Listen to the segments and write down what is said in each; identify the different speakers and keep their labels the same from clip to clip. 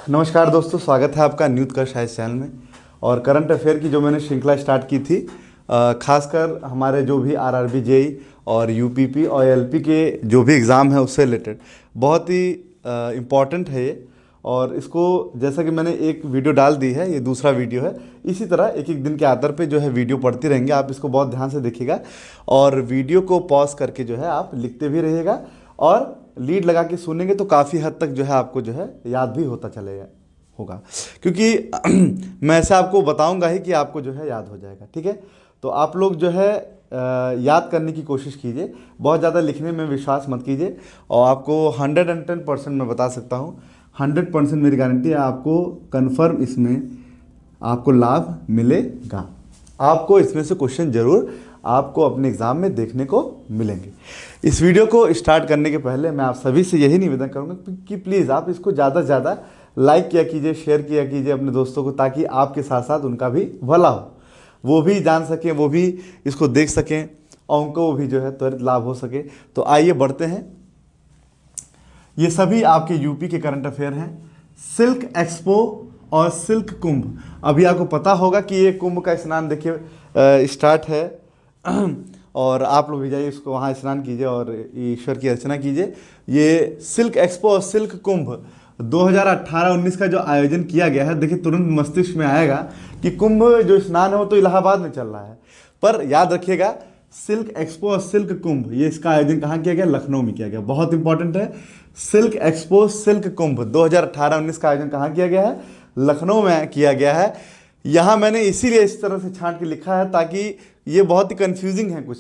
Speaker 1: नमस्कार दोस्तों, स्वागत है आपका न्यूज़ का शायद चैनल में। और करंट अफेयर की जो मैंने श्रृंखला स्टार्ट की थी, खासकर हमारे जो भी आरआरबी जेई और यूपीपी और एलपी के जो भी एग्ज़ाम है उससे रिलेटेड बहुत ही इम्पॉर्टेंट है ये। और इसको जैसा कि मैंने एक वीडियो डाल दी है, ये दूसरा वीडियो है। इसी तरह एक एक दिन के आधार पे जो है वीडियो पढ़ते रहेंगे, आप इसको बहुत ध्यान से देखिएगा और वीडियो को पॉज करके जो है आप लिखते भी रहिएगा और लीड लगा के सुनेंगे तो काफ़ी हद तक जो है आपको जो है याद भी होता चलेगा होगा, क्योंकि मैं ऐसे आपको बताऊंगा ही कि आपको जो है याद हो जाएगा। ठीक है, तो आप लोग जो है याद करने की कोशिश कीजिए, बहुत ज़्यादा लिखने में विश्वास मत कीजिए। और आपको 110% मैं बता सकता हूँ, 100% मेरी गारंटी है, आपको कन्फर्म इसमें आपको लाभ मिलेगा। आपको इसमें से क्वेश्चन जरूर आपको अपने एग्ज़ाम में देखने को मिलेंगे। इस वीडियो को स्टार्ट करने के पहले मैं आप सभी से यही निवेदन करूंगा कि प्लीज़ आप इसको ज़्यादा से ज़्यादा लाइक किया कीजिए, शेयर किया कीजिए अपने दोस्तों को, ताकि आपके साथ साथ उनका भी भला हो, वो भी जान सकें, वो भी इसको देख सकें और उनको भी जो है त्वरित लाभ हो सके। तो आइए बढ़ते हैं। ये सभी आपके यूपी के करंट अफेयर हैं। सिल्क एक्सपो और सिल्क कुंभ, अभी आपको पता होगा कि ये कुंभ का स्नान देखिए स्टार्ट है और आप लोग भी जाइए इसको वहाँ स्नान कीजिए और ईश्वर की अर्चना कीजिए। ये सिल्क एक्सपो और सिल्क कुंभ 2018-19 का जो आयोजन किया गया है, देखिए तुरंत मस्तिष्क में आएगा कि कुंभ जो स्नान है वो तो इलाहाबाद में चल रहा है, पर याद रखिएगा सिल्क एक्सपो और सिल्क कुंभ ये इसका आयोजन कहाँ किया गया? लखनऊ में किया गया। बहुत इंपॉर्टेंट है, सिल्क एक्सपो सिल्क कुंभ 2018-19 का आयोजन कहाँ किया गया है? लखनऊ में किया गया है। यहाँ मैंने इसीलिए इस तरह से छांट के लिखा है ताकि ये बहुत ही कंफ्यूजिंग है कुछ,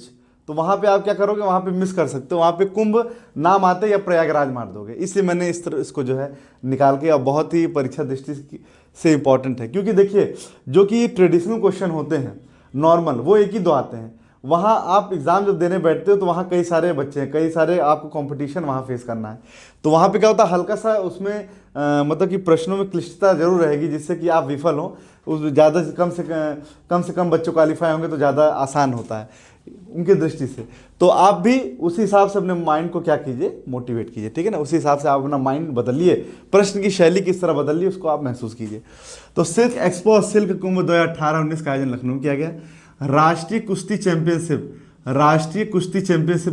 Speaker 1: तो वहाँ पे आप क्या करोगे, वहाँ पे मिस कर सकते हो, वहाँ पे कुंभ नाम आते या प्रयागराज मार दोगे, इसलिए मैंने इस तरह इसको जो है निकाल के, अब बहुत ही परीक्षा दृष्टि से इंपॉर्टेंट है। क्योंकि देखिए जो कि ट्रेडिशनल क्वेश्चन होते हैं नॉर्मल, वो एक ही दो आते हैं। वहाँ आप एग्ज़ाम जब देने बैठते हो तो वहाँ कई सारे बच्चे हैं, कई सारे आपको कंपटीशन वहाँ फेस करना है, तो वहाँ पे क्या होता है, हल्का सा उसमें मतलब कि प्रश्नों में क्लिष्टता जरूर रहेगी, जिससे कि आप विफल हो। उस ज़्यादा से कम बच्चों क्वालिफाई होंगे तो ज़्यादा आसान होता है उनकी दृष्टि से। तो आप भी उसी हिसाब से अपने माइंड को क्या कीजिए, मोटिवेट कीजिए। ठीक है ना, उसी हिसाब से आप अपना माइंड बदलिए, प्रश्न की शैली किस तरह बदलिए उसको आप महसूस कीजिए। तो सिल्क एक्सपो और सिल्क कुंभ 2018-19 का आयोजन लखनऊ किया गया। राष्ट्रीय कुश्ती चैंपियनशिप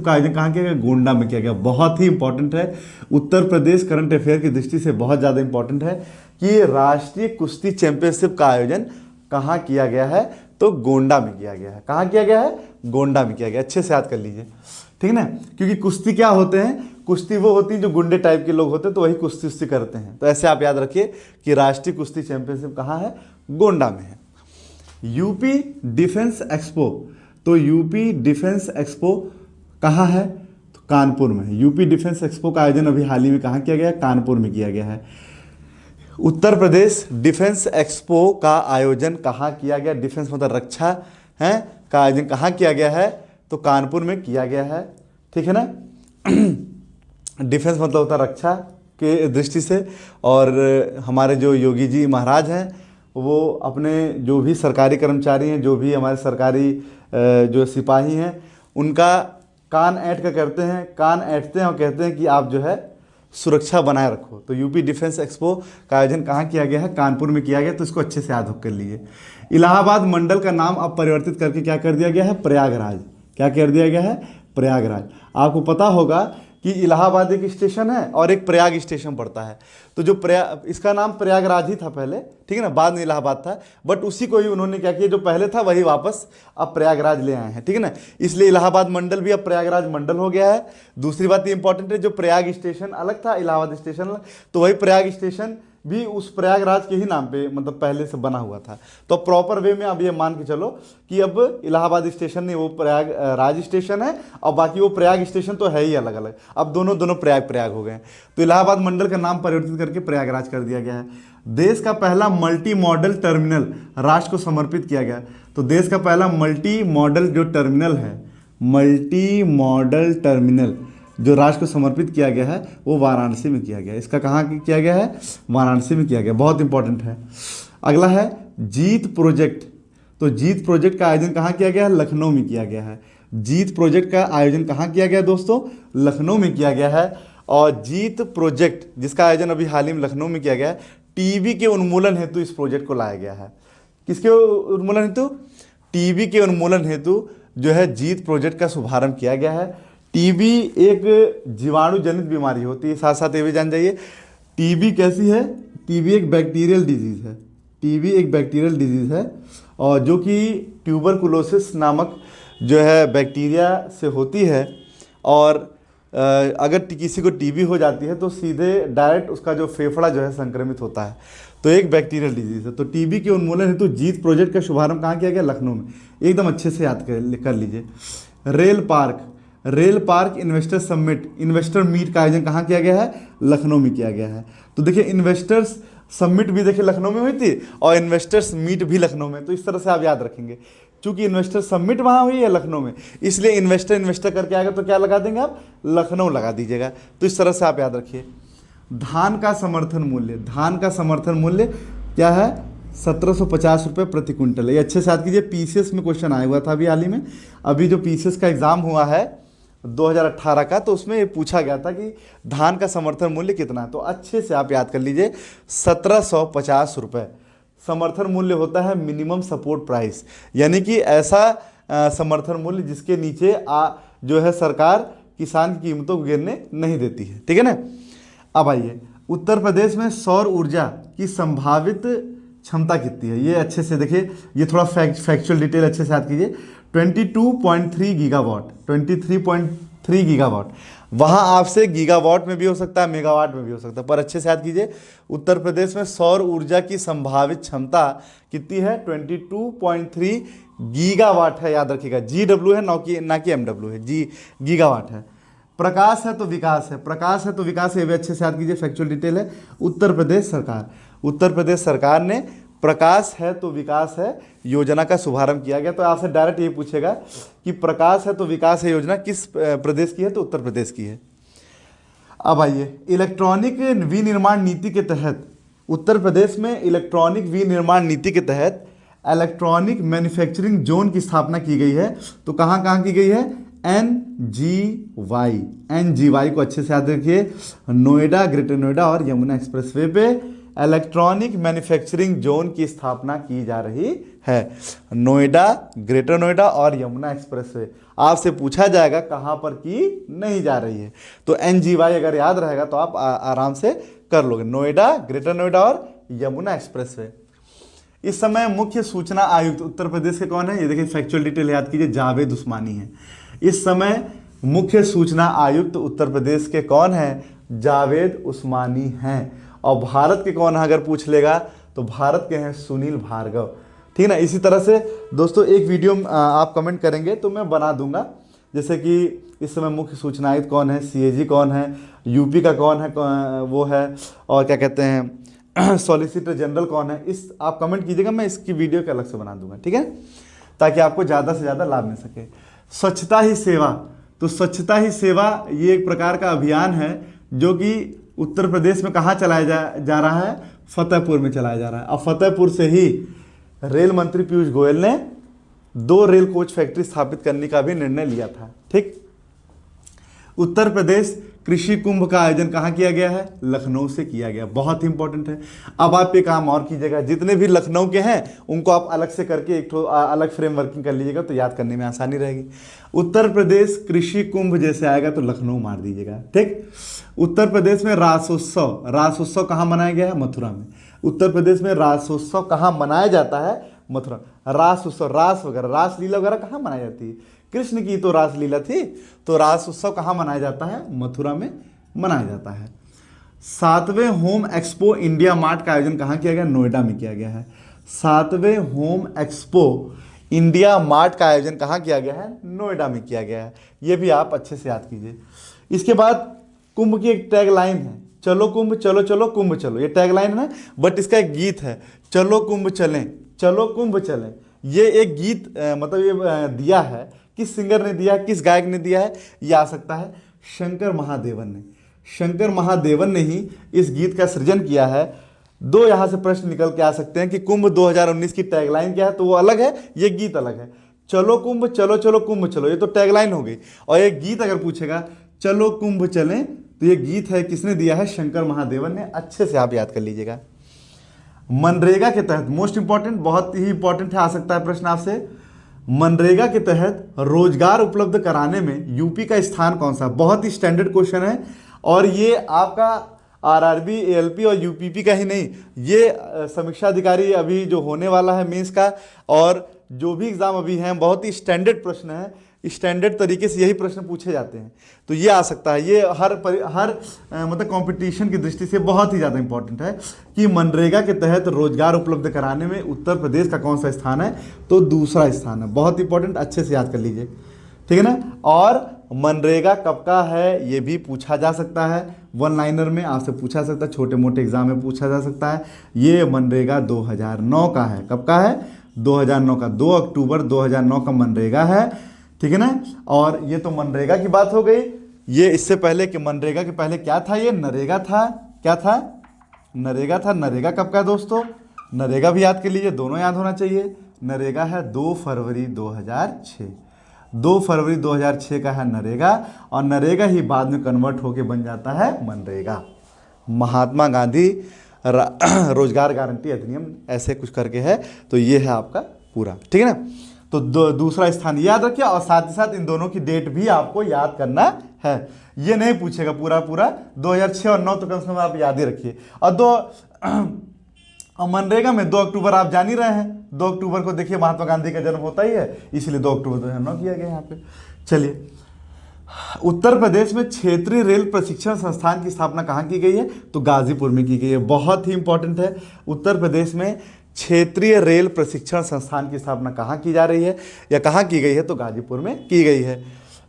Speaker 1: का आयोजन कहाँ किया गया? गोंडा में किया गया। बहुत ही इंपॉर्टेंट है, उत्तर प्रदेश करंट अफेयर की दृष्टि से बहुत ज़्यादा इंपॉर्टेंट है कि राष्ट्रीय कुश्ती चैंपियनशिप का आयोजन कहाँ किया गया है? तो गोंडा में किया गया है। कहाँ किया गया है? गोंडा में किया गया। अच्छे से याद कर लीजिए, ठीक है ना, क्योंकि कुश्ती क्या होते हैं, कुश्ती वो होती है जो गुंडे टाइप के लोग होते हैं, तो वही कुश्ती करते हैं। तो ऐसे आप याद रखिए कि राष्ट्रीय कुश्ती चैंपियनशिप कहाँ है? गोंडा में है। यूपी डिफेंस एक्सपो, तो यूपी डिफेंस एक्सपो कहाँ है? तो कानपुर में है। यूपी डिफेंस एक्सपो का आयोजन अभी हाल ही में कहाँ किया गया है? कानपुर में किया गया है। उत्तर प्रदेश डिफेंस एक्सपो का आयोजन कहाँ किया गया? डिफेंस मतलब रक्षा है, का आयोजन कहाँ किया गया है? तो कानपुर में किया गया है। ठीक है ना, डिफेंस मतलब होता है रक्षा के दृष्टि से। और हमारे जो योगी जी महाराज हैं, वो अपने जो भी सरकारी कर्मचारी हैं, जो भी हमारे सरकारी जो सिपाही हैं, उनका कान ऐंठ कर करते हैं, कान ऐंठते हैं और कहते हैं कि आप जो है सुरक्षा बनाए रखो। तो यूपी डिफेंस एक्सपो का आयोजन कहाँ किया गया है? कानपुर में किया गया। तो इसको अच्छे से याद कर लीजिए। इलाहाबाद मंडल का नाम अब परिवर्तित करके क्या कर दिया गया है? प्रयागराज। क्या कर दिया गया है? प्रयागराज। आपको पता होगा कि इलाहाबाद एक स्टेशन है और एक प्रयाग स्टेशन पड़ता है, तो जो इसका नाम प्रयागराज ही था पहले, ठीक है ना, बाद में इलाहाबाद था, बट उसी को ही उन्होंने क्या किया, जो पहले था वही वापस अब प्रयागराज ले आए हैं। ठीक है ना, इसलिए इलाहाबाद मंडल भी अब प्रयागराज मंडल हो गया है। दूसरी बात ये इंपॉर्टेंट है, जो प्रयाग स्टेशन अलग था, इलाहाबाद स्टेशन अलग, तो वही प्रयाग स्टेशन भी उस प्रयागराज के ही नाम पे मतलब पहले से बना हुआ था। तो प्रॉपर वे में अब ये मान के चलो कि अब इलाहाबाद स्टेशन नहीं, वो प्रयागराज स्टेशन है, और बाकी वो प्रयाग स्टेशन तो है ही अलग अलग। अब दोनों प्रयाग हो गए। तो इलाहाबाद मंडल का नाम परिवर्तित करके प्रयागराज कर दिया गया है। देश का पहला मल्टी मॉडल टर्मिनल राष्ट्र को समर्पित किया गया। तो देश का पहला मल्टी मॉडल जो टर्मिनल है, मल्टी मॉडल टर्मिनल जो राष्ट्र को समर्पित किया गया है, वो वाराणसी में किया गया है। इसका कहाँ किया गया है? वाराणसी में किया गया। बहुत इंपॉर्टेंट है। अगला है जीत प्रोजेक्ट। तो जीत प्रोजेक्ट का आयोजन कहाँ किया गया है? लखनऊ में किया गया है। जीत प्रोजेक्ट का आयोजन कहाँ किया गया दोस्तों? लखनऊ में किया गया है। और जीत प्रोजेक्ट जिसका आयोजन अभी हाल ही में लखनऊ में किया गया है, टीबी के उन्मूलन हेतु इस प्रोजेक्ट को लाया गया है। किसके उन्मूलन हेतु? टीबी के उन्मूलन हेतु जो है जीत प्रोजेक्ट का शुभारंभ किया गया है। टीबी एक जीवाणु जनित बीमारी होती है, साथ साथ ये भी जान जाइए टीबी कैसी है। टीबी एक बैक्टीरियल डिजीज है। टीबी एक बैक्टीरियल डिजीज है और जो कि ट्यूबरकुलोसिस नामक जो है बैक्टीरिया से होती है। और अगर किसी को टीबी हो जाती है तो सीधे डायरेक्ट उसका जो फेफड़ा जो है संक्रमित होता है। तो एक बैक्टीरियल डिजीज है। तो टीबी के उन्मूलन हेतु जीत प्रोजेक्ट का शुभारंभ कहाँ किया गया? लखनऊ में। एकदम अच्छे से याद कर लीजिए। Rail park investor summit, investor meet का आयोजन कहाँ किया गया है? लखनऊ में किया गया है। तो देखिए इन्वेस्टर्स समिट भी देखिए लखनऊ में हुई थी और इन्वेस्टर्स मीट भी लखनऊ में। तो इस तरह से आप याद रखेंगे, चूंकि इन्वेस्टर समिट वहाँ हुई है लखनऊ में, इसलिए इन्वेस्टर करके आएगा तो क्या लगा देंगे आप? लखनऊ लगा दीजिएगा। तो इस तरह से आप याद रखिए। धान का समर्थन मूल्य क्या है? 1750 रुपये प्रति क्विंटल। ये अच्छे से याद कीजिए। पीसीएस में क्वेश्चन आया हुआ था अभी हाल ही में। अभी जो पीसीएस का एग्जाम हुआ है 2018 का, तो उसमें ये पूछा गया था कि धान का समर्थन मूल्य कितना है। तो अच्छे से आप याद कर लीजिए 1750 रुपये समर्थन मूल्य होता है मिनिमम सपोर्ट प्राइस, यानी कि ऐसा समर्थन मूल्य जिसके नीचे जो है सरकार किसान की कीमतों को गिरने नहीं देती है। ठीक है ना। अब आइए, उत्तर प्रदेश में सौर ऊर्जा की संभावित क्षमता कितनी है? ये अच्छे से देखिए, ये थोड़ा फैक्चुअल डिटेल अच्छे से याद कीजिए। 22.3 गीगावाट, 23.3 गीगावाट। वहाँ आपसे गीगावाट में भी हो सकता है, मेगावाट में भी हो सकता है, पर अच्छे से याद कीजिए उत्तर प्रदेश में सौर ऊर्जा की संभावित क्षमता कितनी है? 22.3 गीगावाट है। याद रखिएगा, GW है ना कि MW है, गीगावाट है। प्रकाश है तो विकास है, ये भी अच्छे से याद कीजिए, फैक्चुअल डिटेल है। उत्तर प्रदेश सरकार ने प्रकाश है तो विकास है योजना का शुभारंभ किया गया। तो आपसे डायरेक्ट ये पूछेगा कि प्रकाश है तो विकास है योजना किस प्रदेश की है? तो उत्तर प्रदेश की है। अब आइए, इलेक्ट्रॉनिक विनिर्माण नीति के तहत उत्तर प्रदेश में इलेक्ट्रॉनिक विनिर्माण नीति के तहत इलेक्ट्रॉनिक मैन्युफैक्चरिंग जोन की स्थापना की गई है। तो कहाँ की गई है? NGY को अच्छे से याद रखिए। नोएडा, ग्रेटर नोएडा और यमुना एक्सप्रेसवे पे इलेक्ट्रॉनिक मैन्युफैक्चरिंग जोन की स्थापना की जा रही है। नोएडा, ग्रेटर नोएडा और यमुना एक्सप्रेसवे। आपसे पूछा जाएगा कहाँ पर की नहीं जा रही है, तो NGY अगर याद रहेगा तो आप आराम से कर लोगे। नोएडा, ग्रेटर नोएडा और यमुना एक्सप्रेसवे। इस समय मुख्य सूचना आयुक्त उत्तर प्रदेश के कौन है? ये देखिए फैक्चुअल डिटेल याद कीजिए, जावेद उस्मानी है। इस समय मुख्य सूचना आयुक्त उत्तर प्रदेश के कौन है? जावेद उस्मानी हैं। और भारत के कौन है अगर पूछ लेगा तो भारत के हैं सुनील भार्गव। ठीक है ना। इसी तरह से दोस्तों एक वीडियो आप कमेंट करेंगे तो मैं बना दूंगा, जैसे कि इस समय मुख्य सूचना आयुक्त कौन है, CAG कौन है, यूपी का कौन है वो है, और क्या कहते हैं सॉलिसिटर जनरल कौन है। इस आप कमेंट कीजिएगा, मैं इसकी वीडियो के अलग से बना दूंगा। ठीक है, ताकि आपको ज़्यादा से ज़्यादा लाभ मिल सके। स्वच्छता ही सेवा, तो स्वच्छता ही सेवा ये एक प्रकार का अभियान है जो कि उत्तर प्रदेश में कहाँ चलाया जा रहा है? फतेहपुर में चलाया जा रहा है। अब फतेहपुर से ही रेल मंत्री पीयूष गोयल ने 2 रेल कोच फैक्ट्री स्थापित करने का भी निर्णय लिया था। ठीक। उत्तर प्रदेश कृषि कुंभ का आयोजन कहाँ किया गया है? लखनऊ से किया गया। बहुत ही इंपॉर्टेंट है। अब आप ये काम और कीजिएगा, जितने भी लखनऊ के हैं उनको आप अलग से करके एक अलग फ्रेम वर्किंग कर लीजिएगा तो याद करने में आसानी रहेगी। उत्तर प्रदेश कृषि कुंभ जैसे आएगा तो लखनऊ मार दीजिएगा। ठीक। उत्तर प्रदेश में रासोत्सव कहाँ मनाया गया है? मथुरा में। उत्तर प्रदेश में रासोत्सव कहाँ मनाया जाता है? मथुरा। रासोत्सव, रासलीला वगैरह कहाँ मनाई जाती है? कृष्ण की तो रासलीला थी, तो रास उत्सव कहाँ मनाया जाता है? मथुरा में मनाया जाता है। 7वें होम एक्सपो इंडिया मार्ट का आयोजन कहाँ किया गया? नोएडा में किया गया है। 7वें होम एक्सपो इंडिया मार्ट का आयोजन कहाँ किया गया है? नोएडा में किया गया है। ये भी आप अच्छे से याद कीजिए। इसके बाद कुंभ की एक टैग लाइन है, चलो कुंभ चलो, चलो कुंभ चलो। ये टैग लाइन है ना, बट इसका एक गीत है, चलो कुंभ चलें, चलो कुंभ चलें। ये एक गीत मतलब ये दिया है, किस सिंगर ने दिया है, किस गायक ने दिया है? ये आ सकता है शंकर महादेवन ने। शंकर महादेवन ने ही इस गीत का सृजन किया है। 2 यहाँ से प्रश्न निकल के आ सकते हैं कि कुंभ 2019 की टैगलाइन क्या है, तो वो अलग है, ये गीत अलग है। चलो कुंभ चलो, चलो कुंभ चलो, ये तो टैगलाइन हो गई। और ये गीत अगर पूछेगा चलो कुंभ चलें, तो ये गीत है किसने दिया है? शंकर महादेवन ने। अच्छे से आप याद कर लीजिएगा। मनरेगा के तहत, मोस्ट इंपॉर्टेंट, बहुत ही इंपॉर्टेंट है, आ सकता है प्रश्न आपसे, मनरेगा के तहत रोजगार उपलब्ध कराने में यूपी का स्थान कौन सा? बहुत ही स्टैंडर्ड क्वेश्चन है और ये आपका आरआरबी, एएलपी और यूपीपी का ही नहीं, ये समीक्षा अधिकारी अभी जो होने वाला है मेंस का, और जो भी एग्जाम अभी हैं, बहुत ही स्टैंडर्ड प्रश्न है, स्टैंडर्ड तरीके से यही प्रश्न पूछे जाते हैं। तो ये आ सकता है, ये हर मतलब कंपटीशन की दृष्टि से बहुत ही ज़्यादा इंपॉर्टेंट है कि मनरेगा के तहत रोजगार उपलब्ध कराने में उत्तर प्रदेश का कौन सा स्थान है? तो दूसरा स्थान है। बहुत इंपॉर्टेंट, अच्छे से याद कर लीजिए, ठीक है ना। और मनरेगा कब का है ये भी पूछा जा सकता है, वन लाइनर में आपसे पूछा सकता है, छोटे मोटे एग्जाम में पूछा जा सकता है। ये मनरेगा 2009 का है। कब का है? 2009 का, 2 अक्टूबर 2009 का मनरेगा है, ठीक है ना। और ये तो मनरेगा की बात हो गई। ये इससे पहले कि मनरेगा के पहले क्या था? ये नरेगा था। क्या था? नरेगा था। नरेगा कब का है दोस्तों? नरेगा भी याद कर लीजिए, दोनों याद होना चाहिए। नरेगा है 2 फरवरी 2006, 2 फरवरी 2006 का है नरेगा, और नरेगा ही बाद में कन्वर्ट होके बन जाता है मनरेगा। महात्मा गांधी रोजगार गारंटी अधिनियम ऐसे कुछ करके है। तो ये है आपका पूरा, ठीक है ना। तो दूसरा स्थान याद रखिए, और साथ ही साथ इन दोनों की डेट भी आपको याद करना है। ये नहीं पूछेगा पूरा पूरा, 2006 और 9 तो कम से कम आप याद ही रखिए। और मनरेगा में 2 अक्टूबर आप जान ही रहे हैं, 2 अक्टूबर को देखिए महात्मा गांधी का जन्म होता ही है, इसलिए 2 अक्टूबर 2009 किया गया यहाँ पे। चलिए, उत्तर प्रदेश में क्षेत्रीय रेल प्रशिक्षण संस्थान की स्थापना कहाँ की गई है? तो गाजीपुर में की गई है। बहुत ही इंपॉर्टेंट है, उत्तर प्रदेश में क्षेत्रीय रेल प्रशिक्षण संस्थान की स्थापना कहाँ की जा रही है या कहाँ की गई है? तो गाजीपुर में की गई है।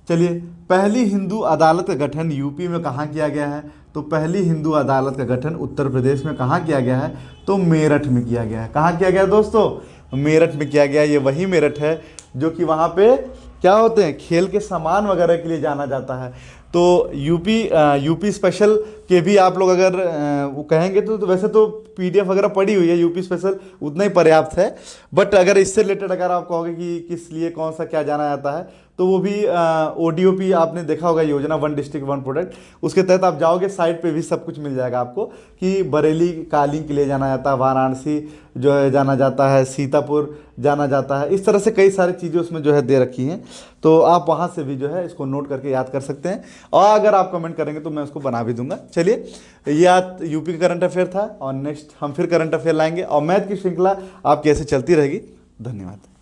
Speaker 1: चलिए, पहली हिंदू अदालत का गठन यूपी में कहाँ किया गया है? तो पहली हिंदू अदालत का गठन उत्तर प्रदेश में कहाँ किया गया है? तो मेरठ में किया गया है। कहाँ किया गया दोस्तों? मेरठ में किया गया। ये वही मेरठ है जो कि वहाँ पे क्या होते हैं, खेल के सामान वगैरह के लिए जाना जाता है। तो यूपी स्पेशल के भी आप लोग अगर वो कहेंगे तो वैसे तो पीडीएफ वगैरह पड़ी हुई है, यूपी स्पेशल उतना ही पर्याप्त है। बट अगर इससे रिलेटेड अगर आप कहोगे कि किस लिए कौन सा क्या जाना जाता है, तो वो भी ओडीओपी आपने देखा होगा, योजना 1 डिस्ट्रिक्ट 1 प्रोडक्ट, उसके तहत आप जाओगे साइट पे भी सब कुछ मिल जाएगा आपको कि बरेली कालिंग के लिए जाना जाता है, वाराणसी जो है जाना जाता है, सीतापुर जाना जाता है, इस तरह से कई सारी चीज़ें उसमें जो है दे रखी हैं। तो आप वहाँ से भी जो है इसको नोट करके याद कर सकते हैं, और अगर आप कमेंट करेंगे तो मैं उसको बना भी दूंगा। चलिए, ये आज यूपी का करंट अफेयर था, और नेक्स्ट हम फिर करंट अफेयर लाएंगे, और मैथ की श्रृंखला आपकी ऐसे चलती रहेगी। धन्यवाद।